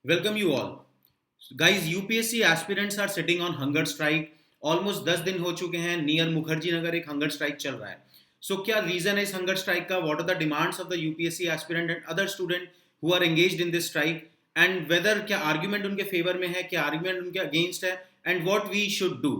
Welcome you all. Guys, UPSC aspirants are sitting on hunger strike. Almost 10 दिन हो चुके हैं. नियर मुखर्जी नगर एक हंगर स्ट्राइक चल रहा है. So क्या रीजन है इस हंगर स्ट्राइक का? What are the demands of the UPSC aspirant and other student who are engaged in this strike? And whether क्या argument उनके फेवर में है, क्या argument उनके अगेंस्ट है, and what we should do,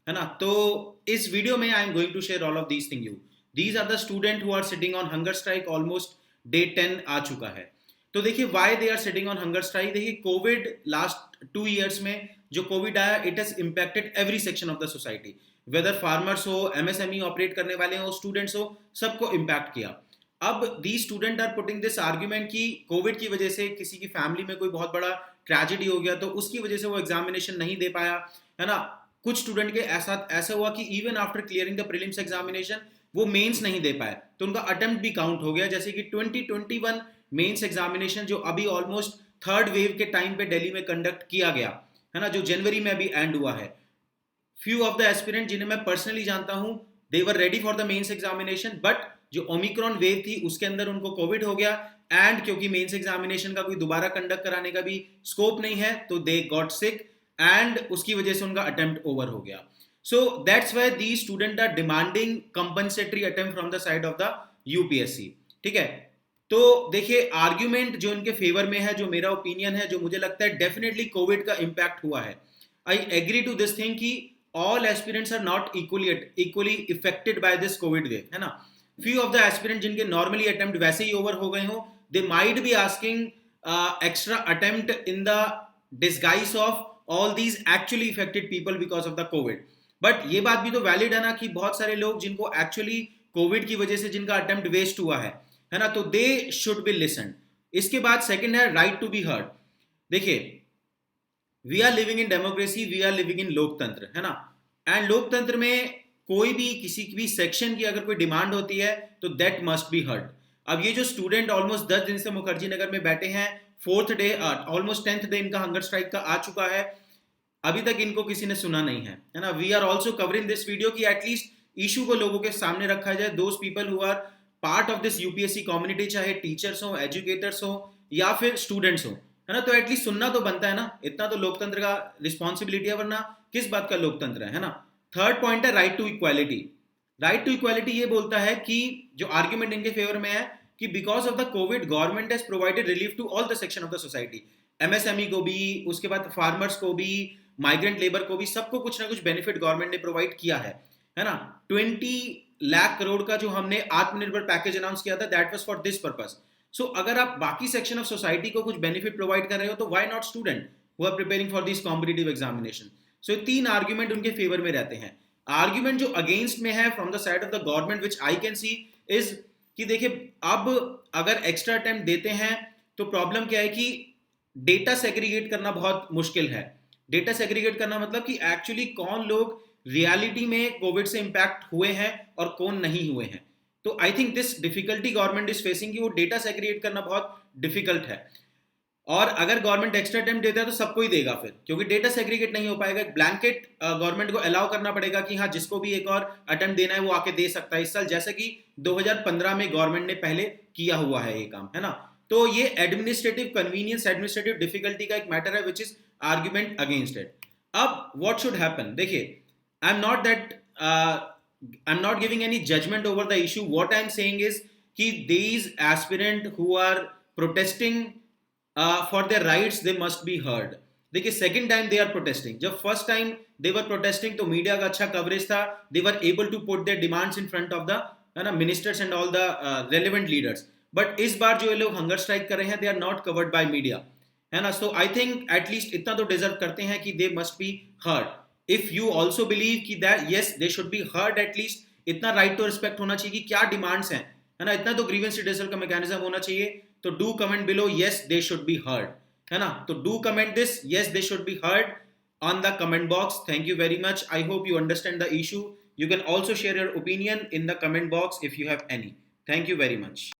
है ना? तो इस वीडियो में I am going to share all of these things you. These are the student who are sitting on hunger strike. Almost day 10 आ चुका है. तो देखिए why they are sitting on hunger strike. देखिए कोविड लास्ट 2 years में जो covid आया, it has impacted every section of the society. Whether farmers हो, MSME operate करने वाले हो, स्टूडेंट्स हो, सबको इम्पैक्ट किया. अब the student are putting this argument कि कोविड की वजह से किसी की फैमिली में कोई बहुत बड़ा ट्रेजेडी हो गया, तो उसकी वजह से वो एग्जामिनेशन नहीं दे पाया, है ना. कुछ स्टूडेंट के ऐसा हुआ कि even after clearing the prelims examination वो मेंस नहीं दे पाए, तो उनका अटेम्प्ट भी काउंट हो गया. जैसे कि 2021 मेंस एग्जामिनेशन जो अभी ऑलमोस्ट थर्ड वेव के टाइम पे दिल्ली में कंडक्ट किया गया, है ना, जो जनवरी में अभी एंड हुआ है. फ्यू ऑफ द एस्पिरेंट जिन्हें मैं पर्सनली जानता हूं, they were ready for the mains examination, but जो ओमिक्रॉन वेव थी उसके अंदर उनको कोविड हो गया. एंड क्योंकि मेंस एग्जामिनेशन का कोई दोबारा कंडक्ट कराने का भी स्कोप नहीं है, तो दे गॉट सिक एंड उसकी वजह से उनका अटेम्प्ट ओवर हो गया. So that's why the student are demanding compensatory attempt from the side of the UPSC. ठीक है. तो देखिए आर्ग्यूमेंट जो इनके फेवर में है, जो मेरा ओपिनियन है, जो मुझे लगता है डेफिनेटली कोविड का इंपैक्ट हुआ है. I agree to this thing कि all aspirants are not equally affected by this covid wave, है ना. फ्यू ऑफ द एस्पिरेंट जिनके नॉर्मली अटेम्प्ट वैसे ही ओवर हो गए हो, they might be asking extra attempt in the disguise of all these actually affected people because of the covid. But ये बात भी तो वैलिड है ना कि बहुत सारे लोग जिनको एक्चुअली कोविड की वजह से जिनका अटेम्प्ट वेस्ट हुआ है ना, तो दे शुड बी लिसन. इसके बाद सेकंड है राइट टू बी हर्ड. देखिए we are living in democracy, we are living in लोकतंत्र, है ना. एंड लोकतंत्र में कोई भी किसी भी सेक्शन की अगर कोई डिमांड होती है तो दैट मस्ट बी हर्ड. अब ये जो स्टूडेंट ऑलमोस्ट 10 दिन से मुखर्जी नगर में बैठे हैं, fourth day almost 10th day इनका हंगर स्ट्राइक का आ चुका है, अभी तक इनको किसी ने सुना नहीं है ना. We are also covering this video कि एटलीस्ट इशू को लोगों के सामने रखा जाए. Those people who are part of this UPSC community, चाहे टीचर्स हो, एजुकेटर्स हो या फिर स्टूडेंट्स हो, है ना, तो एटलीस्ट सुनना तो बनता है ना. इतना तो लोकतंत्र का रिस्पॉन्सिबिलिटी है, वरना किस बात का लोकतंत्र है ना. थर्ड पॉइंट है right to equality. Right to equality ये बोलता है कि जो आर्ग्यूमेंट इनके फेवर में है कि because of the Covid government has provided relief to all the section of the society, MSME को भी, उसके बाद फार्मर्स को भी, माइग्रेंट लेबर को भी, सबको कुछ ना कुछ बेनिफिट गवर्नमेंट ने प्रोवाइड किया है ना. 20 लाख करोड़ का जो हमने आत्मनिर्भर पैकेज अनाउंस किया था, that was for this purpose. So अगर आप बाकी सेक्शन ऑफ सोसाइटी को कुछ बेनिफिट प्रोवाइड कर रहे हो, तो why not student who are preparing for this competitive examination. So ये तीन आर्ग्यूमेंट उनके फेवर में रहते हैं. आर्ग्यूमेंट जो अगेंस्ट में है from the side of the government which I can see is कि देखिए अब अगर एक्स्ट्रा अटेम्प्ट देते हैं तो प्रॉब्लम क्या है कि डेटा सेग्रीगेट करना बहुत मुश्किल है. डेटा सेग्रीगेट करना मतलब कि एक्चुअली कौन लोग रियलिटी में कोविड से इंपैक्ट हुए हैं और कौन नहीं हुए हैं. तो I think this difficulty government is facing कि वो डेटा सेग्रीगेट करना बहुत डिफिकल्ट है. और अगर गवर्नमेंट एक्स्ट्रा अटेम्प्ट देता है तो सबको ही देगा फिर, क्योंकि डेटा सेग्रीगेट नहीं हो पाएगा. एक ब्लैंकेट गवर्नमेंट को अलाउ करना पड़ेगा कि हाँ जिसको भी एक और अटेम्प्ट देना है वो आके दे सकता है इस साल, जैसे कि 2015 में गवर्नमेंट ने पहले किया हुआ है ये काम, है ना. तो ये एडमिनिस्ट्रेटिव कन्वीनियंस, एडमिनिस्ट्रेटिव डिफिकल्टी का एक मैटर है which is argument against it. अब व्हाट शुड हैपन, देखिए I'm not giving any judgment over the issue. What I'm saying is कि these aspirant who are protesting for their rights, they must be heard. देखिए second time they are protesting. जब first time they were protesting तो media का अच्छा coverage था, they were able to put their demands in front of the ministers and all the relevant leaders. But इस बार जो ये लोग हंगर स्ट्राइक कर रहे हैं, they are not covered by media, है ना. So I think at least इतना तो डिजर्व करते हैं कि they must be heard. If you also believe कि that yes they should be heard, at least इतना right to respect होना चाहिए कि क्या डिमांड्स हैं, है ना, इतना तो ग्रीवेंस रिड्रेसल का मैकेनिज्म होना चाहिए. तो do comment below yes they should be heard, है ना. तो do comment this yes they should be heard on the comment box. Thank you very much. I hope you understand the issue. You can also share your opinion in the comment box if you have any. Thank you very much.